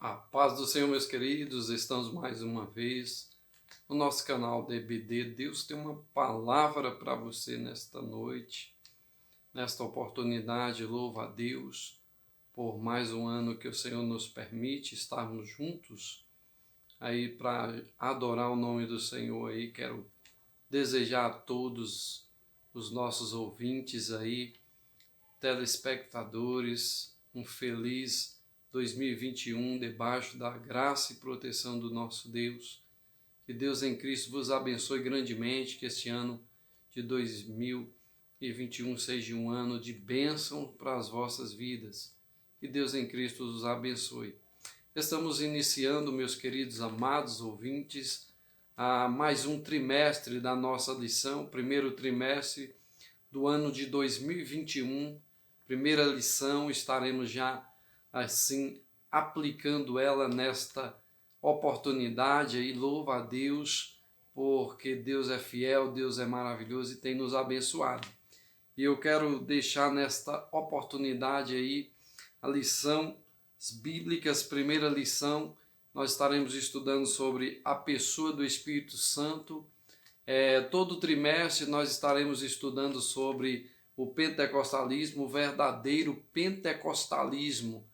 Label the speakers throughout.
Speaker 1: A paz do Senhor, meus queridos, estamos mais uma vez no nosso canal DBD. Deus tem uma palavra para você nesta noite, nesta oportunidade. Louva a Deus por mais um ano que o Senhor nos permite estarmos juntos aí para adorar o nome do Senhor aí. Quero desejar a todos os nossos ouvintes aí, telespectadores, um feliz 2021, debaixo da graça e proteção do nosso Deus. Que Deus em Cristo vos abençoe grandemente, que este ano de 2021 seja um ano de bênção para as vossas vidas. Que Deus em Cristo os abençoe. Estamos iniciando, meus queridos amados ouvintes, a mais um trimestre da nossa lição, primeiro trimestre do ano de 2021. Primeira lição, estaremos já assim aplicando ela nesta oportunidade e louva a Deus, porque Deus é fiel, Deus é maravilhoso e tem nos abençoado. E eu quero deixar nesta oportunidade aí a lição bíblicas. Primeira lição, nós estaremos estudando sobre a pessoa do Espírito Santo. Todo trimestre nós estaremos estudando sobre o pentecostalismo, o verdadeiro pentecostalismo.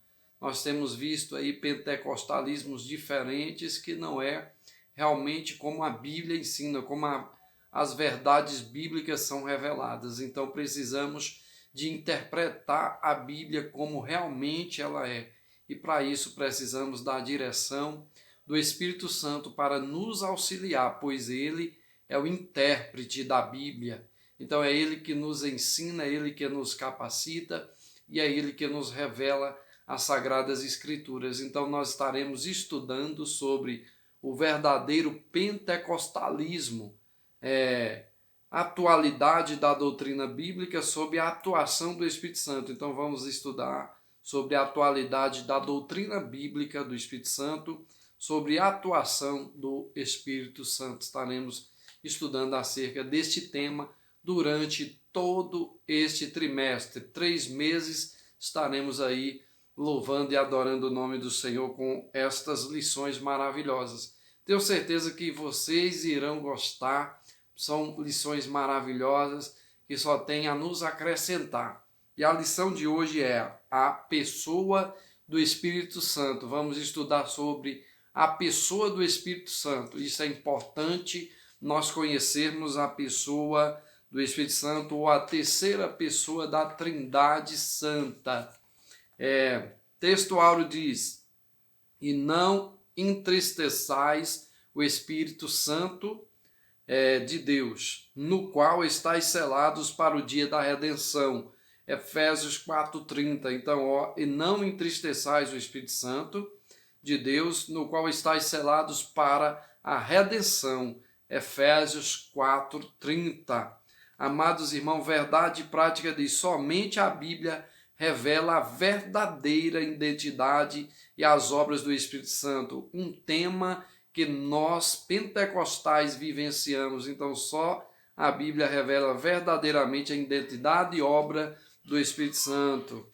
Speaker 1: Nós temos visto aí pentecostalismos diferentes que não é realmente como a Bíblia ensina, como as verdades bíblicas são reveladas. Então precisamos de interpretar a Bíblia como realmente ela é. E para isso precisamos da direção do Espírito Santo para nos auxiliar, pois ele é o intérprete da Bíblia. Então é ele que nos ensina, é ele que nos capacita e é ele que nos revela as Sagradas Escrituras. Então nós estaremos estudando sobre o verdadeiro pentecostalismo, a atualidade da doutrina bíblica sob a atuação do Espírito Santo. Então vamos estudar sobre a atualidade da doutrina bíblica do Espírito Santo, sobre a atuação do Espírito Santo. Estaremos estudando acerca deste tema durante todo este trimestre. 3 meses estaremos aí louvando e adorando o nome do Senhor com estas lições maravilhosas. Tenho certeza que vocês irão gostar, são lições maravilhosas que só têm a nos acrescentar. E a lição de hoje é a pessoa do Espírito Santo. Vamos estudar sobre a pessoa do Espírito Santo. Isso é importante, nós conhecermos a pessoa do Espírito Santo, ou a terceira pessoa da Trindade Santa. Texto áureo diz: e não entristeçais o Espírito Santo de Deus, no qual estáis selados para o dia da redenção. Efésios 4:30. Então, e não entristeçais o Espírito Santo de Deus, no qual estáis selados para a redenção. Efésios 4:30. Amados irmãos, verdade e prática diz: somente a Bíblia revela a verdadeira identidade e as obras do Espírito Santo. Um tema que nós pentecostais vivenciamos. Então só a Bíblia revela verdadeiramente a identidade e obra do Espírito Santo.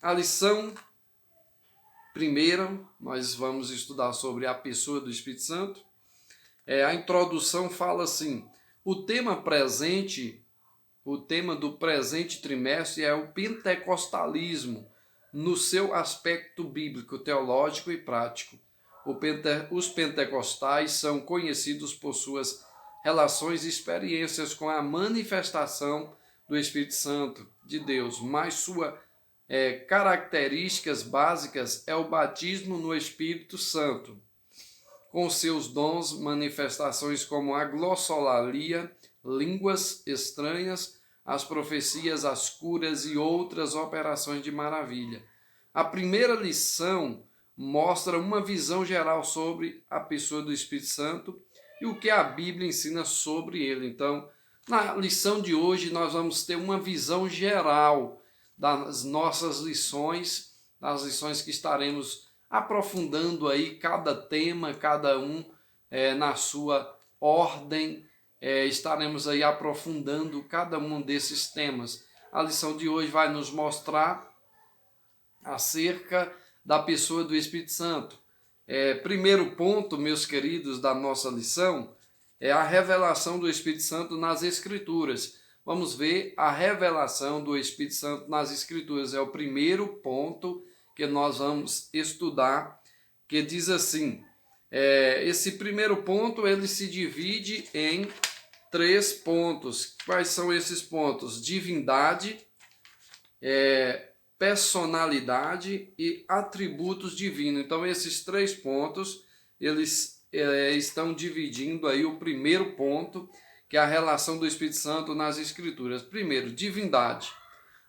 Speaker 1: A lição primeira, nós vamos estudar sobre a pessoa do Espírito Santo. A introdução fala assim: o tema do presente trimestre é o pentecostalismo no seu aspecto bíblico, teológico e prático. Os pentecostais são conhecidos por suas relações e experiências com a manifestação do Espírito Santo de Deus, mas suas características básicas é o batismo no Espírito Santo, com seus dons, manifestações como a glossolalia, línguas estranhas, as profecias, as curas e outras operações de maravilha. A primeira lição mostra uma visão geral sobre a pessoa do Espírito Santo e o que a Bíblia ensina sobre ele. Então, na lição de hoje, nós vamos ter uma visão geral das nossas lições, das lições que estaremos aprofundando aí cada tema, cada um na sua ordem. Estaremos aí aprofundando cada um desses temas. A lição de hoje vai nos mostrar acerca da pessoa do Espírito Santo. Primeiro ponto, meus queridos, da nossa lição é a revelação do Espírito Santo nas Escrituras. Vamos ver a revelação do Espírito Santo nas Escrituras. É o primeiro ponto que nós vamos estudar, que diz assim, esse primeiro ponto ele se divide em 3 pontos. Quais são esses pontos? Divindade, personalidade e atributos divinos. Então, esses 3 pontos, eles estão dividindo aí o primeiro ponto, que é a relação do Espírito Santo nas Escrituras. Primeiro, divindade.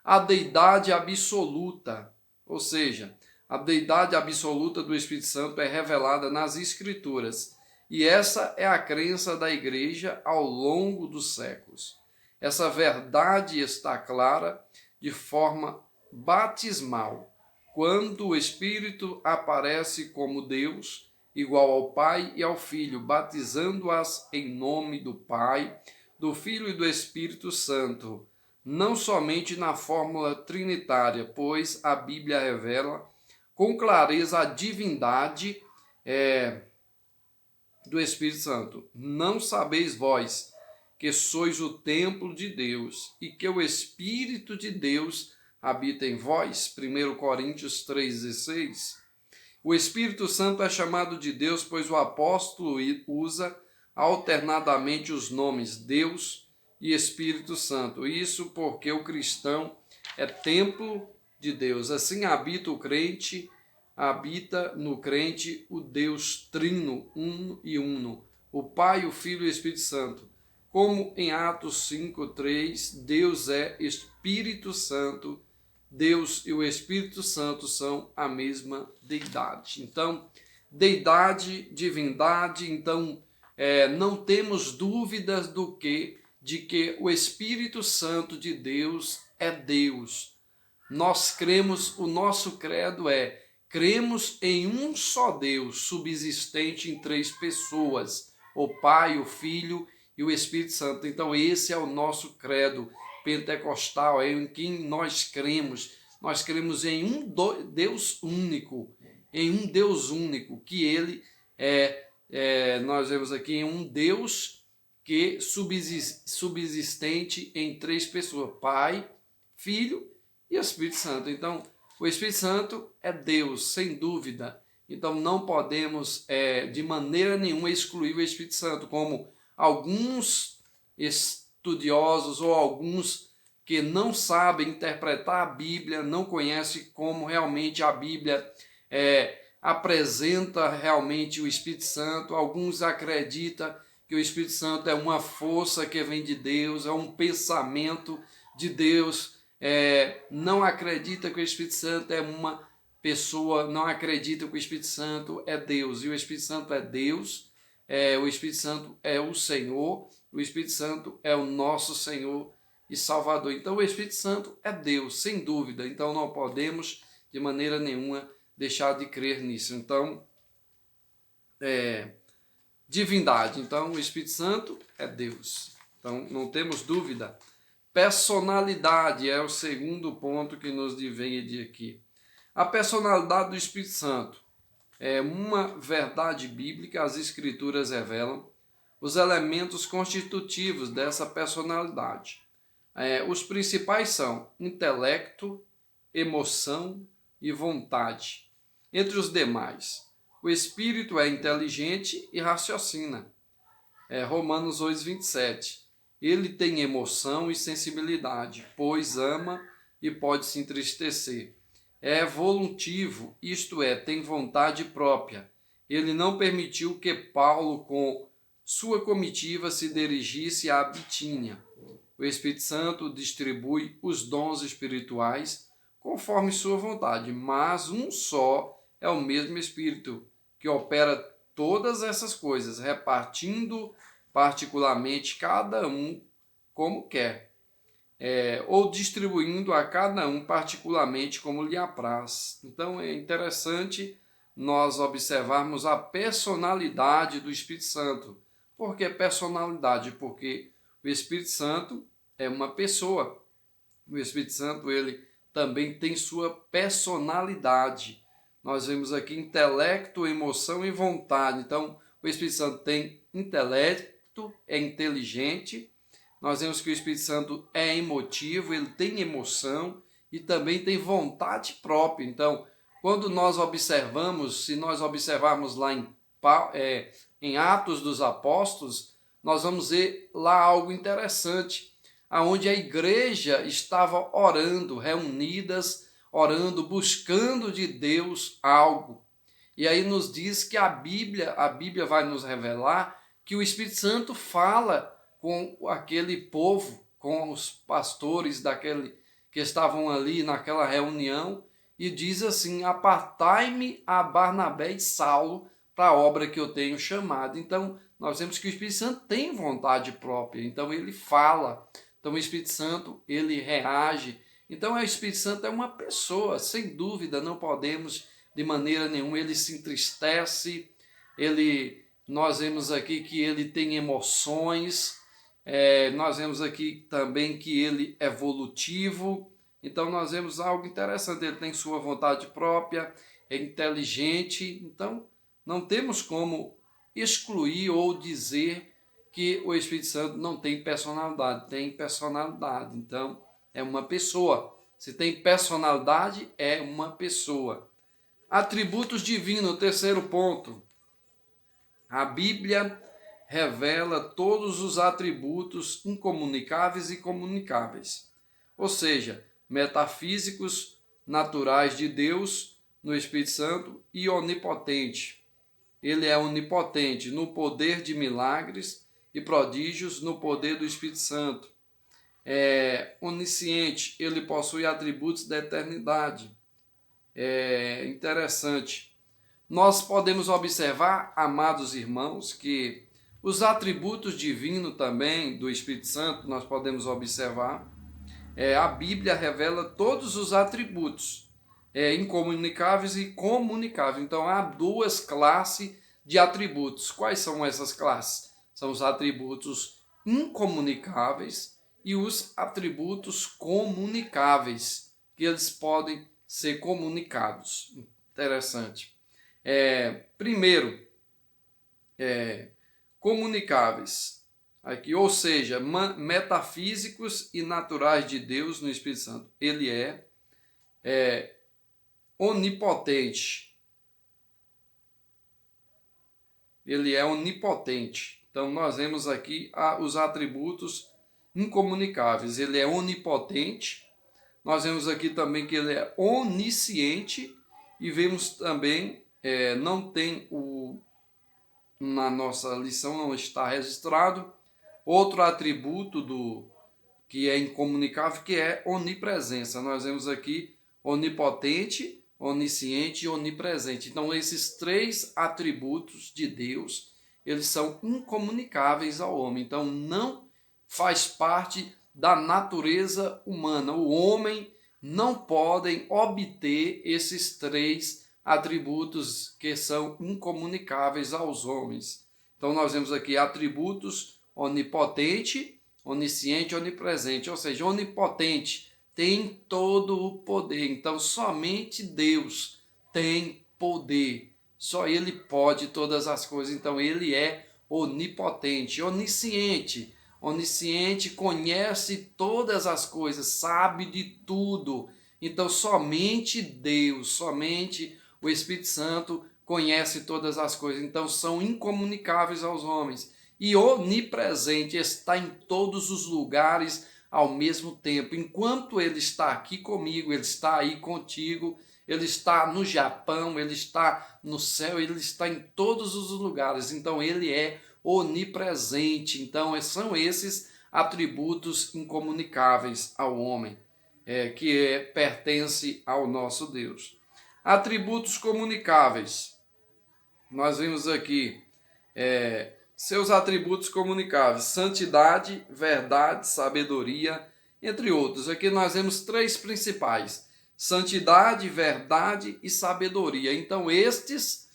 Speaker 1: A deidade absoluta, ou seja, a deidade absoluta do Espírito Santo é revelada nas Escrituras. E essa é a crença da igreja ao longo dos séculos. Essa verdade está clara de forma batismal, quando o Espírito aparece como Deus, igual ao Pai e ao Filho, batizando-as em nome do Pai, do Filho e do Espírito Santo, não somente na fórmula trinitária, pois a Bíblia revela com clareza a divindade do Espírito Santo. Não sabeis vós que sois o templo de Deus e que o Espírito de Deus habita em vós? 1 Coríntios 3,16. O Espírito Santo é chamado de Deus, pois o apóstolo usa alternadamente os nomes Deus e Espírito Santo. Isso porque o cristão é templo de Deus. Assim habita no crente o Deus trino, uno e uno, o Pai, o Filho e o Espírito Santo. Como em Atos 5:3, Deus é Espírito Santo, Deus e o Espírito Santo são a mesma deidade. Então, deidade, divindade, então não temos dúvidas de que o Espírito Santo de Deus é Deus. Nós cremos, o nosso credo cremos em um só Deus, subsistente em 3 pessoas, o Pai, o Filho e o Espírito Santo. Então esse é o nosso credo pentecostal, em quem nós cremos. Nós cremos em um Deus único, que ele nós vemos aqui em um Deus que subsistente em 3 pessoas, Pai, Filho e Espírito Santo. Então, o Espírito Santo é Deus, sem dúvida. Então, não podemos, de maneira nenhuma, excluir o Espírito Santo, como alguns estudiosos ou alguns que não sabem interpretar a Bíblia, não conhecem como realmente a Bíblia apresenta realmente o Espírito Santo. Alguns acreditam que o Espírito Santo é uma força que vem de Deus, é um pensamento de Deus. Não acredita que o Espírito Santo é uma pessoa, não acredita que o Espírito Santo é Deus. E o Espírito Santo é Deus, o Espírito Santo é o Senhor, o Espírito Santo é o nosso Senhor e Salvador. Então o Espírito Santo é Deus, sem dúvida. Então não podemos de maneira nenhuma deixar de crer nisso. Então, divindade. Então o Espírito Santo é Deus. Então não temos dúvida. Personalidade é o segundo ponto que nos divide aqui. A personalidade do Espírito Santo é uma verdade bíblica. As Escrituras revelam os elementos constitutivos dessa personalidade. Os principais são intelecto, emoção e vontade. Entre os demais, o Espírito é inteligente e raciocina. Romanos 8:27. Ele tem emoção e sensibilidade, pois ama e pode se entristecer. É voluntivo, isto é, tem vontade própria. Ele não permitiu que Paulo, com sua comitiva, se dirigisse à Bitínia. O Espírito Santo distribui os dons espirituais conforme sua vontade, mas um só é o mesmo Espírito que opera todas essas coisas, repartindo particularmente cada um como quer, ou distribuindo a cada um particularmente como lhe apraz. Então é interessante nós observarmos a personalidade do Espírito Santo. Por que personalidade? Porque o Espírito Santo é uma pessoa. O Espírito Santo, ele também tem sua personalidade. Nós vemos aqui intelecto, emoção e vontade. Então, o Espírito Santo tem intelecto, é inteligente. Nós vemos que o Espírito Santo é emotivo, ele tem emoção e também tem vontade própria. Então, quando nós observamos, se nós observarmos lá em Atos dos Apóstolos, nós vamos ver lá algo interessante, aonde a igreja estava orando, reunidas, orando, buscando de Deus algo. E aí nos diz que a Bíblia vai nos revelar que o Espírito Santo fala com aquele povo, com os pastores que estavam ali naquela reunião, e diz assim: apartai-me a Barnabé e Saulo para a obra que eu tenho chamado. Então, nós vemos que o Espírito Santo tem vontade própria, então ele fala. Então, o Espírito Santo, ele reage. Então, o Espírito Santo é uma pessoa, sem dúvida, não podemos de maneira nenhuma. Ele se entristece, nós vemos aqui que ele tem emoções, nós vemos aqui também que ele é volutivo. Então, nós vemos algo interessante, ele tem sua vontade própria, é inteligente. Então, não temos como excluir ou dizer que o Espírito Santo não tem personalidade. Tem personalidade, então é uma pessoa. Se tem personalidade, é uma pessoa. Atributos divinos, terceiro ponto. A Bíblia revela todos os atributos incomunicáveis e comunicáveis. Ou seja, metafísicos, naturais de Deus, no Espírito Santo, e onipotente. Ele é onipotente no poder de milagres e prodígios, no poder do Espírito Santo. É onisciente, ele possui atributos da eternidade. É interessante. Nós podemos observar, amados irmãos, que os atributos divinos também do Espírito Santo, nós podemos observar. A Bíblia revela todos os atributos incomunicáveis e comunicáveis. Então, há duas classes de atributos. Quais são essas classes? São os atributos incomunicáveis e os atributos comunicáveis, que eles podem ser comunicados. Interessante. Primeiro, comunicáveis. Aqui, ou seja, metafísicos e naturais de Deus no Espírito Santo. Ele é onipotente. Ele é onipotente. Então, nós vemos aqui os atributos incomunicáveis. Ele é onipotente. Nós vemos aqui também que ele é onisciente. E vemos também, não tem na nossa lição, não está registrado, outro atributo que é incomunicável, que é onipresença. Nós vemos aqui onipotente, onisciente e onipresente. Então, esses três atributos de Deus, eles são incomunicáveis ao homem. Então, não faz parte da natureza humana. O homem não pode obter esses três atributos que são incomunicáveis aos homens. Então, nós vemos aqui atributos onipotente, onisciente e onipresente. Ou seja, onipotente tem todo o poder. Então, somente Deus tem poder. Só Ele pode todas as coisas. Então, Ele é onipotente. Onisciente. Onisciente conhece todas as coisas, sabe de tudo. Então, somente Deus, somente o Espírito Santo conhece todas as coisas. Então, são incomunicáveis aos homens. E onipresente, está em todos os lugares ao mesmo tempo. Enquanto ele está aqui comigo, ele está aí contigo, ele está no Japão, ele está no céu, ele está em todos os lugares. Então, ele é onipresente. Então, são esses atributos incomunicáveis ao homem, que pertence ao nosso Deus. Atributos comunicáveis. Nós vimos aqui seus atributos comunicáveis: santidade, verdade, sabedoria, entre outros. Aqui nós vemos três principais: santidade, verdade e sabedoria. Então, estes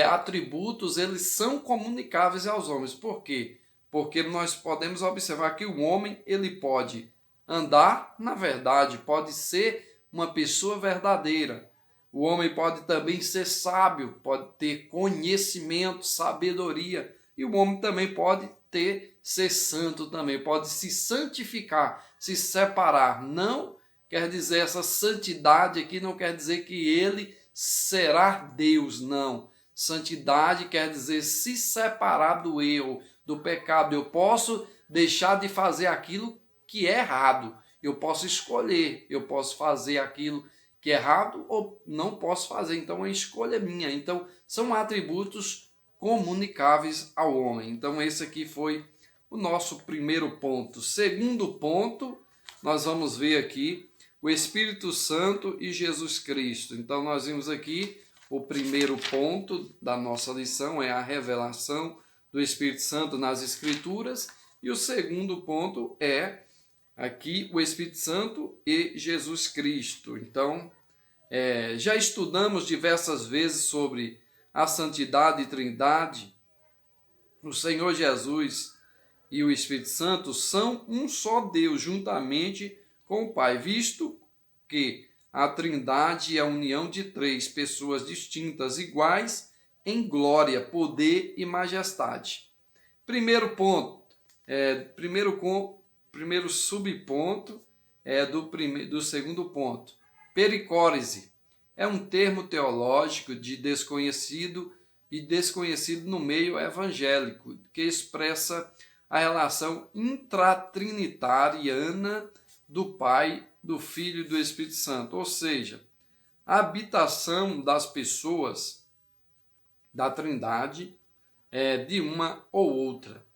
Speaker 1: atributos, eles são comunicáveis aos homens. Por quê? Porque nós podemos observar que o homem, ele pode andar na verdade, pode ser uma pessoa verdadeira, O homem pode também ser sábio, pode ter conhecimento, sabedoria. E o homem também pode ser santo também, pode se santificar, se separar. Não quer dizer, essa santidade aqui não quer dizer que ele será Deus, não. Santidade quer dizer se separar do erro, do pecado. Eu posso deixar de fazer aquilo que é errado. Eu posso escolher, eu posso fazer aquilo que é errado ou não posso fazer. Então é uma escolha minha. Então são atributos comunicáveis ao homem. Então esse aqui foi o nosso primeiro ponto. Segundo ponto, nós vamos ver aqui o Espírito Santo e Jesus Cristo. Então nós vimos aqui o primeiro ponto da nossa lição é a revelação do Espírito Santo nas Escrituras, e o segundo ponto é aqui o Espírito Santo e Jesus Cristo. Então, já estudamos diversas vezes sobre a santidade e trindade. O Senhor Jesus e o Espírito Santo são um só Deus, juntamente com o Pai, visto que a trindade é a união de três pessoas distintas, iguais em glória, poder e majestade. Primeiro ponto, primeiro subponto do segundo ponto. Pericórese é um termo teológico de desconhecido no meio evangélico, que expressa a relação intratrinitariana do Pai, do Filho e do Espírito Santo, ou seja, a habitação das pessoas da Trindade de uma ou outra.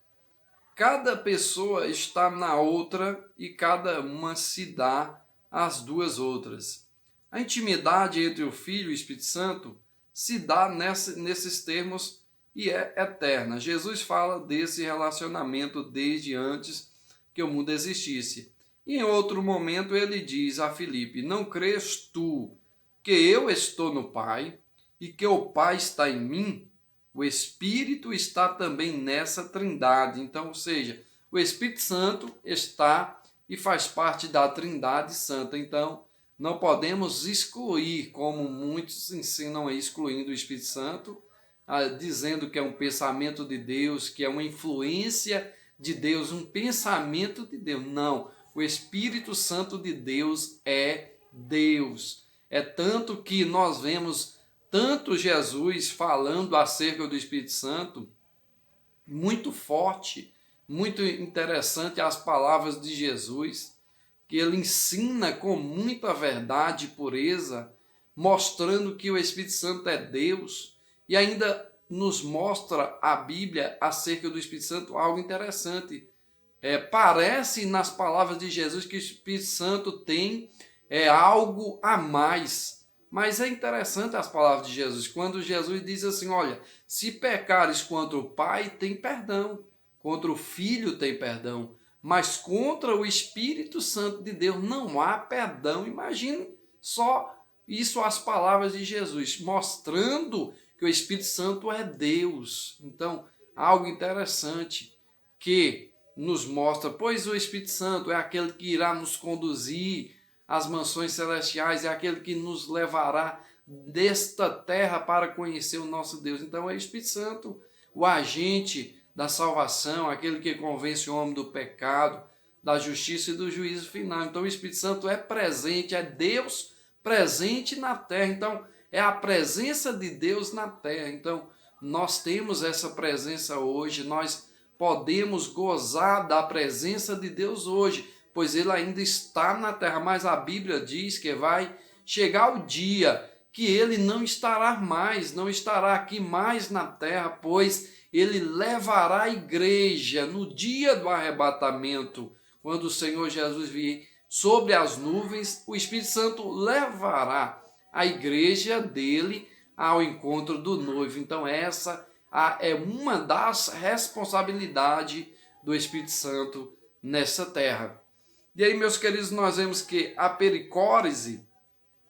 Speaker 1: Cada pessoa está na outra e cada uma se dá às duas outras. A intimidade entre o Filho e o Espírito Santo se dá nesses termos e é eterna. Jesus fala desse relacionamento desde antes que o mundo existisse. E em outro momento ele diz a Filipe: não crês tu que eu estou no Pai e que o Pai está em mim? O Espírito está também nessa trindade. Então, ou seja, o Espírito Santo está e faz parte da Trindade Santa. Então, não podemos excluir, como muitos ensinam aí, excluindo o Espírito Santo, dizendo que é um pensamento de Deus, que é uma influência de Deus, um pensamento de Deus. Não, o Espírito Santo de Deus é Deus. É tanto que nós vemos tanto Jesus falando acerca do Espírito Santo, muito forte, muito interessante as palavras de Jesus, que ele ensina com muita verdade e pureza, mostrando que o Espírito Santo é Deus, e ainda nos mostra a Bíblia acerca do Espírito Santo algo interessante. Parece nas palavras de Jesus que o Espírito Santo tem algo a mais, mas é interessante as palavras de Jesus, quando Jesus diz assim: olha, se pecares contra o Pai, tem perdão, contra o Filho tem perdão, mas contra o Espírito Santo de Deus não há perdão. Imagine só isso, as palavras de Jesus, mostrando que o Espírito Santo é Deus. Então, algo interessante que nos mostra, pois o Espírito Santo é aquele que irá nos conduzir às mansões celestiais, é aquele que nos levará desta terra para conhecer o nosso Deus. Então é o Espírito Santo, o agente da salvação, aquele que convence o homem do pecado, da justiça e do juízo final. Então o Espírito Santo é presente, é Deus presente na terra. Então é a presença de Deus na terra. Então nós temos essa presença hoje, nós podemos gozar da presença de Deus hoje, pois ele ainda está na terra, mas a Bíblia diz que vai chegar o dia que ele não estará aqui mais na terra, pois ele levará a igreja no dia do arrebatamento, quando o Senhor Jesus vir sobre as nuvens, o Espírito Santo levará a igreja dele ao encontro do noivo. Então essa é uma das responsabilidades do Espírito Santo nessa terra. E aí, meus queridos, nós vemos que a pericórese,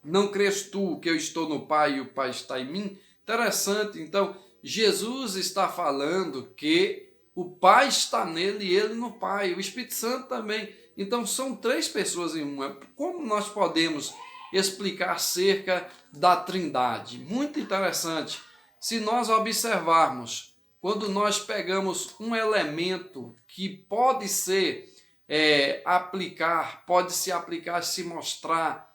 Speaker 1: não crês tu que eu estou no Pai e o Pai está em mim? Interessante, então, Jesus está falando que o Pai está nele e ele no Pai, o Espírito Santo também. Então, são três pessoas em uma. Como nós podemos explicar acerca da Trindade. Muito interessante. Se nós observarmos, quando nós pegamos um elemento que pode ser pode se aplicar, se mostrar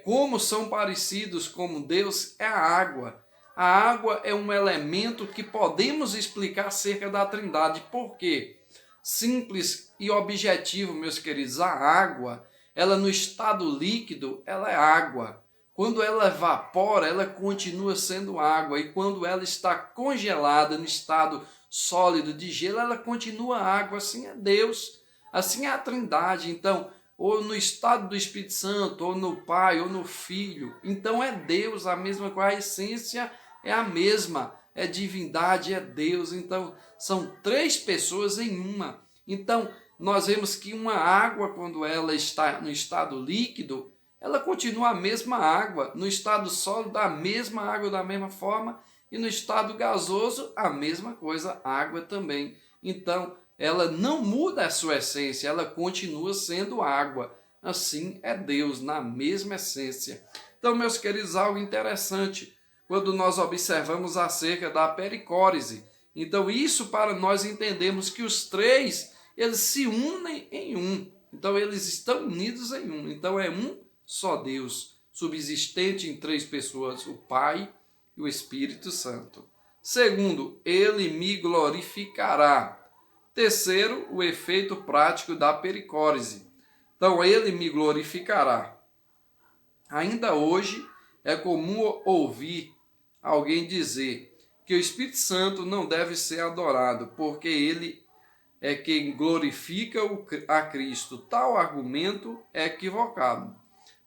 Speaker 1: como são parecidos com Deus, é a água. A água é um elemento que podemos explicar acerca da Trindade. Por quê? Simples e objetivo, meus queridos. A água, ela no estado líquido, ela é água. Quando ela evapora, ela continua sendo água. E quando ela está congelada no estado sólido de gelo, ela continua água. Assim é Deus. Assim é a Trindade. Então, ou no estado do Espírito Santo, ou no Pai, ou no Filho. Então é Deus, a mesma coisa, a essência é a mesma, é divindade, é Deus. Então são três pessoas em uma. Então nós vemos que uma água, quando ela está no estado líquido, ela continua a mesma água, no estado sólido a mesma água da mesma forma, e no estado gasoso a mesma coisa, água também. Então ela não muda a sua essência, ela continua sendo água. Assim é Deus, na mesma essência. Então, meus queridos, algo interessante quando nós observamos acerca da pericórese. Então, isso para nós entendermos que os três, eles se unem em um. Então, eles estão unidos em um. Então, é um só Deus, subsistente em três pessoas, o Pai e o Espírito Santo. Segundo, ele me glorificará. Terceiro, o efeito prático da pericórese. Então, ele me glorificará. Ainda hoje é comum ouvir alguém dizer que o Espírito Santo não deve ser adorado, porque ele é quem glorifica a Cristo. Tal argumento é equivocado,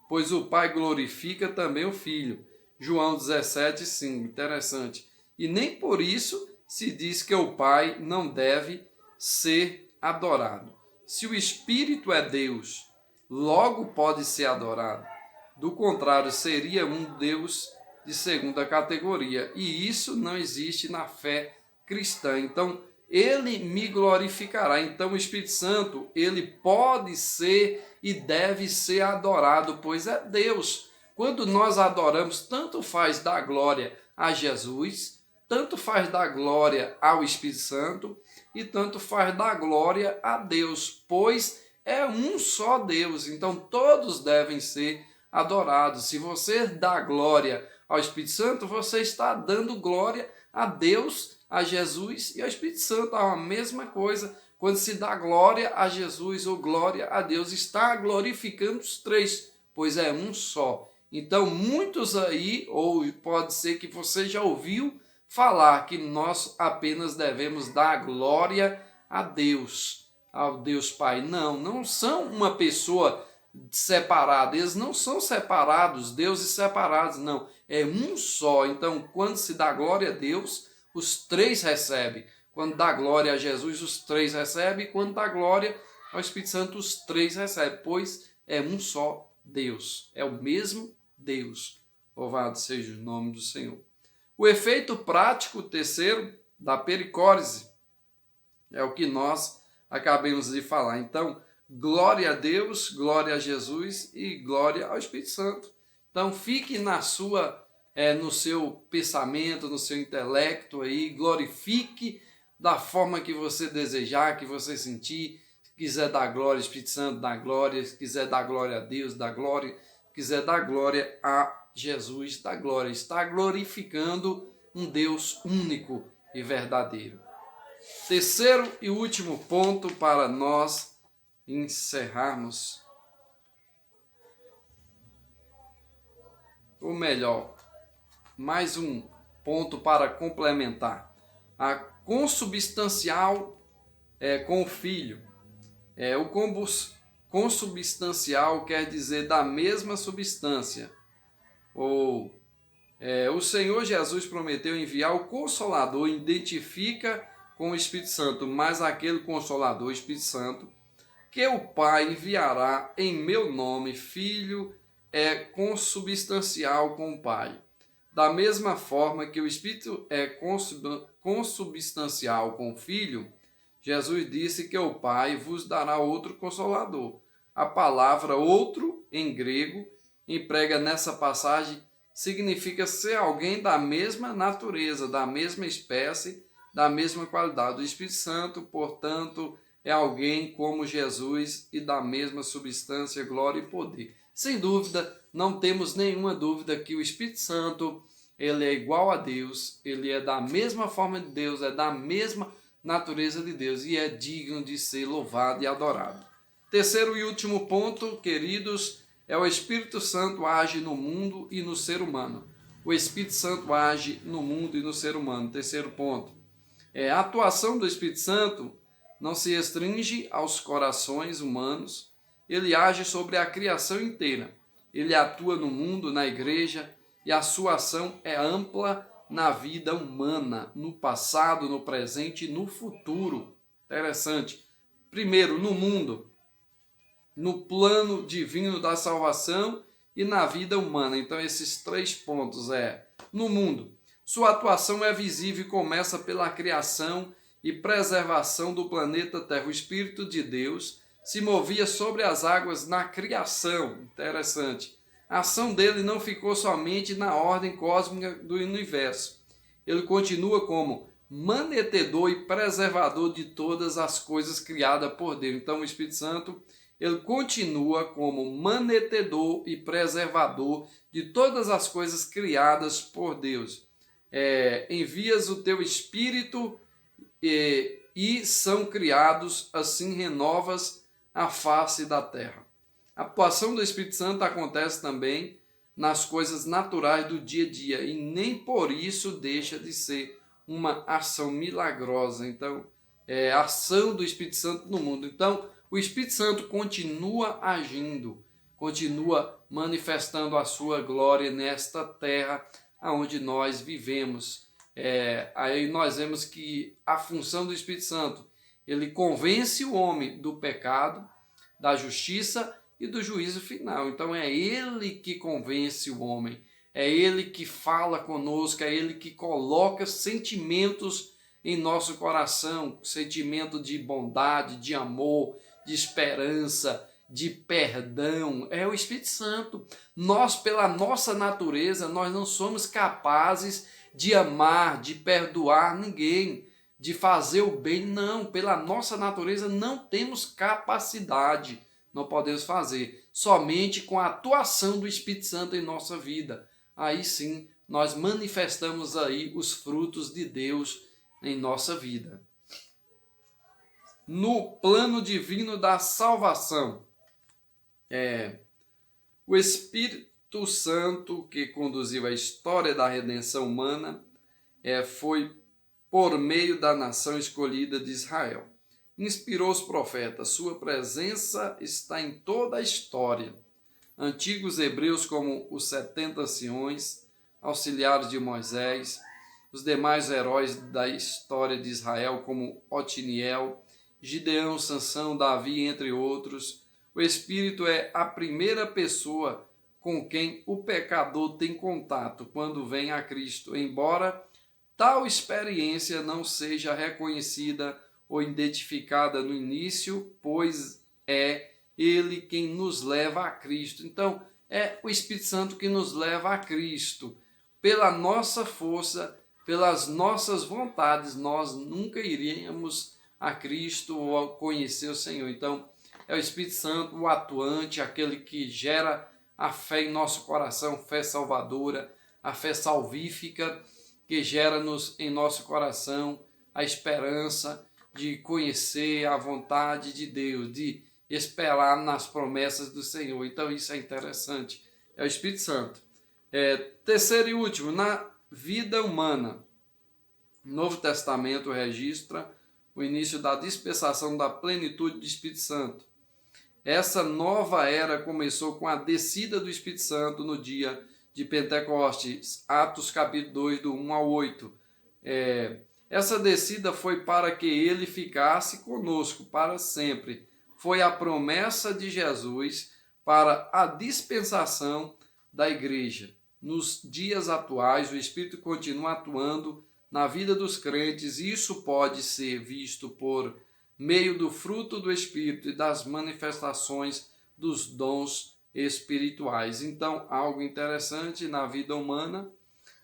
Speaker 1: pois o Pai glorifica também o Filho. João 17:5. Interessante. E nem por isso se diz que o Pai não deve ser adorado. Se o Espírito é Deus, logo pode ser adorado. Do contrário, seria um Deus de segunda categoria. E isso não existe na fé cristã. Então, ele me glorificará. Então, o Espírito Santo, ele pode ser e deve ser adorado, pois é Deus. Quando nós adoramos, tanto faz dar glória a Jesus, tanto faz dar glória ao Espírito Santo e tanto faz dar glória a Deus, pois é um só Deus. Então, todos devem ser adorados. Se você dá glória ao Espírito Santo, você está dando glória a Deus, a Jesus e ao Espírito Santo. É a mesma coisa. Quando se dá glória a Jesus ou glória a Deus, está glorificando os três, pois é um só. Então, muitos aí, ou pode ser que você já ouviu falar que nós apenas devemos dar glória a Deus, ao Deus Pai. Não, não são uma pessoa separada, eles não são separados, deuses separados, não, é um só. Então, quando se dá glória a Deus, os três recebem. Quando dá glória a Jesus, os três recebem, e quando dá glória ao Espírito Santo, os três recebem, pois é um só Deus, é o mesmo Deus. Louvado seja o nome do Senhor. O efeito prático, terceiro, da pericórese, é o que nós acabamos de falar. Então, glória a Deus, glória a Jesus e glória ao Espírito Santo. Então, fique no seu pensamento, no seu intelecto aí, glorifique da forma que você desejar, que você sentir. Se quiser dar glória ao Espírito Santo, dá glória. Se quiser dar glória a Deus, dá glória. Se quiser dar glória a Jesus, dá glória. Está glorificando um Deus único e verdadeiro. Terceiro e último ponto para nós encerrarmos, ou melhor, mais um ponto para complementar, a consubstancial com o Filho. O consubstancial quer dizer da mesma substância, ou o Senhor Jesus prometeu enviar o Consolador, identifica com o Espírito Santo, mas aquele Consolador, o Espírito Santo, que o Pai enviará em meu nome. Filho é consubstancial com o Pai. Da mesma forma que o Espírito é consubstancial com o Filho, Jesus disse que o Pai vos dará outro Consolador. A palavra outro, em grego, emprega nessa passagem significa ser alguém da mesma natureza, da mesma espécie, da mesma qualidade. O Espírito Santo, portanto, é alguém como Jesus e da mesma substância, glória e poder. Sem dúvida, não temos nenhuma dúvida que o Espírito Santo, ele é igual a Deus, ele é da mesma forma de Deus, é da mesma natureza de Deus e é digno de ser louvado e adorado. Terceiro e último ponto, queridos, é o Espírito Santo age no mundo e no ser humano. O Espírito Santo age no mundo e no ser humano. Terceiro ponto, a atuação do Espírito Santo não se restringe aos corações humanos, ele age sobre a criação inteira. Ele atua no mundo, na igreja, e a sua ação é ampla na vida humana, no passado, no presente e no futuro. Interessante. Primeiro, no mundo, no plano divino da salvação e na vida humana. Então, esses 3 pontos no mundo. Sua atuação é visível e começa pela criação e preservação do planeta Terra. O Espírito de Deus se movia sobre as águas na criação. Interessante. A ação dele não ficou somente na ordem cósmica do universo. Ele continua como manetedor e preservador de todas as coisas criadas por Deus. Então, o Espírito Santo, ele continua como manetedor e preservador de todas as coisas criadas por Deus. Envias o teu Espírito e são criados, assim renovas a face da terra. A atuação do Espírito Santo acontece também nas coisas naturais do dia a dia e nem por isso deixa de ser uma ação milagrosa. Então, a ação do Espírito Santo no mundo. Então, o Espírito Santo continua agindo, continua manifestando a sua glória nesta terra onde nós vivemos. Aí nós vemos que a função do Espírito Santo, ele convence o homem do pecado, da justiça e do juízo final. Então é ele que convence o homem, é ele que fala conosco, é ele que coloca sentimentos em nosso coração, sentimento de bondade, de amor, de esperança, de perdão. É o Espírito Santo. Nós, pela nossa natureza, nós não somos capazes de amar, de perdoar ninguém, de fazer o bem. Não, pela nossa natureza não temos capacidade, não podemos fazer. Somente com a atuação do Espírito Santo em nossa vida. Aí sim, nós manifestamos aí os frutos de Deus em nossa vida. No plano divino da salvação, o Espírito Santo que conduziu a história da redenção humana foi por meio da nação escolhida de Israel. Inspirou os profetas, sua presença está em toda a história. Antigos hebreus como os 70 anciões, auxiliares de Moisés, os demais heróis da história de Israel como Otiniel, Gideão, Sansão, Davi, entre outros. O Espírito é a primeira pessoa com quem o pecador tem contato quando vem a Cristo, embora tal experiência não seja reconhecida ou identificada no início, pois é ele quem nos leva a Cristo. Então, é o Espírito Santo que nos leva a Cristo. Pela nossa força, pelas nossas vontades, nós nunca iríamos a Cristo ou a conhecer o Senhor. Então, é o Espírito Santo, o atuante, aquele que gera a fé em nosso coração, fé salvadora, a fé salvífica, que gera em nosso coração a esperança de conhecer a vontade de Deus, de esperar nas promessas do Senhor. Então isso é interessante, é o Espírito Santo. Terceiro e último, na vida humana, o Novo Testamento registra o início da dispensação da plenitude do Espírito Santo. Essa nova era começou com a descida do Espírito Santo no dia de Pentecostes, Atos capítulo 2, do 1 ao 8. Essa descida foi para que ele ficasse conosco para sempre. Foi a promessa de Jesus para a dispensação da igreja. Nos dias atuais, o Espírito continua atuando na vida dos crentes e isso pode ser visto por meio do fruto do Espírito e das manifestações dos dons espirituais. Então, algo interessante na vida humana,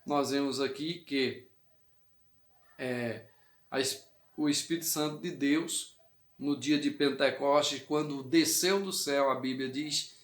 Speaker 1: nós vemos aqui que o Espírito Santo de Deus, no dia de Pentecostes, quando desceu do céu, a Bíblia diz,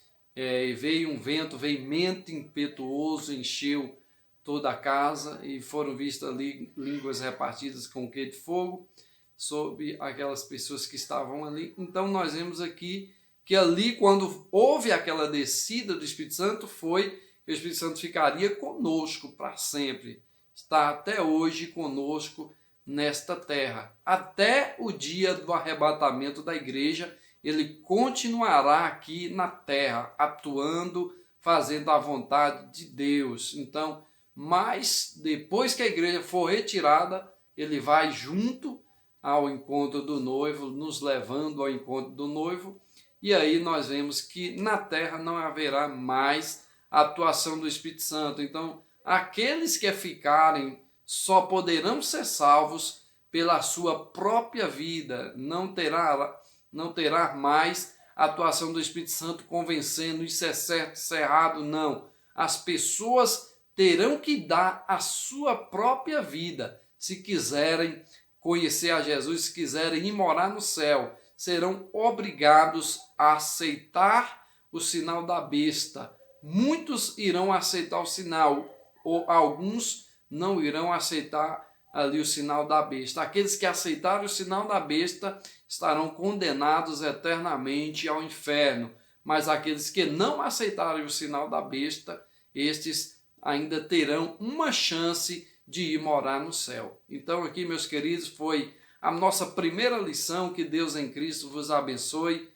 Speaker 1: veio um vento veemente, impetuoso, encheu toda a casa e foram vistas ali línguas repartidas com que de fogo sobre aquelas pessoas que estavam ali. Então nós vemos aqui que ali, quando houve aquela descida do Espírito Santo, foi que o Espírito Santo ficaria conosco para sempre. Está até hoje conosco nesta terra. Até o dia do arrebatamento da igreja, ele continuará aqui na terra, atuando, fazendo a vontade de Deus. Então, mas depois que a igreja for retirada, ele vai junto ao encontro do noivo, nos levando ao encontro do noivo, e aí nós vemos que na terra não haverá mais atuação do Espírito Santo. Então, aqueles que ficarem só poderão ser salvos pela sua própria vida, não terá mais atuação do Espírito Santo convencendo, isso é certo, isso é errado, não. As pessoas terão que dar a sua própria vida, se quiserem conhecer a Jesus, se quiserem ir morar no céu, serão obrigados a aceitar o sinal da besta. Muitos irão aceitar o sinal, ou alguns não irão aceitar ali o sinal da besta. Aqueles que aceitarem o sinal da besta estarão condenados eternamente ao inferno, mas aqueles que não aceitarem o sinal da besta, estes ainda terão uma chance de ir morar no céu. Então aqui, meus queridos, foi a nossa primeira lição. Que Deus em Cristo vos abençoe.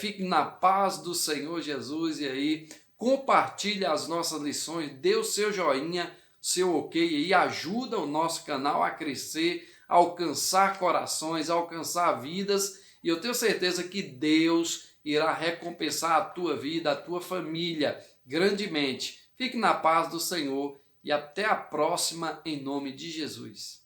Speaker 1: Fique na paz do Senhor Jesus e aí compartilhe as nossas lições, dê o seu joinha, seu ok e ajuda o nosso canal a crescer, a alcançar corações, a alcançar vidas, e eu tenho certeza que Deus irá recompensar a tua vida, a tua família grandemente. Fique na paz do Senhor e até a próxima, em nome de Jesus.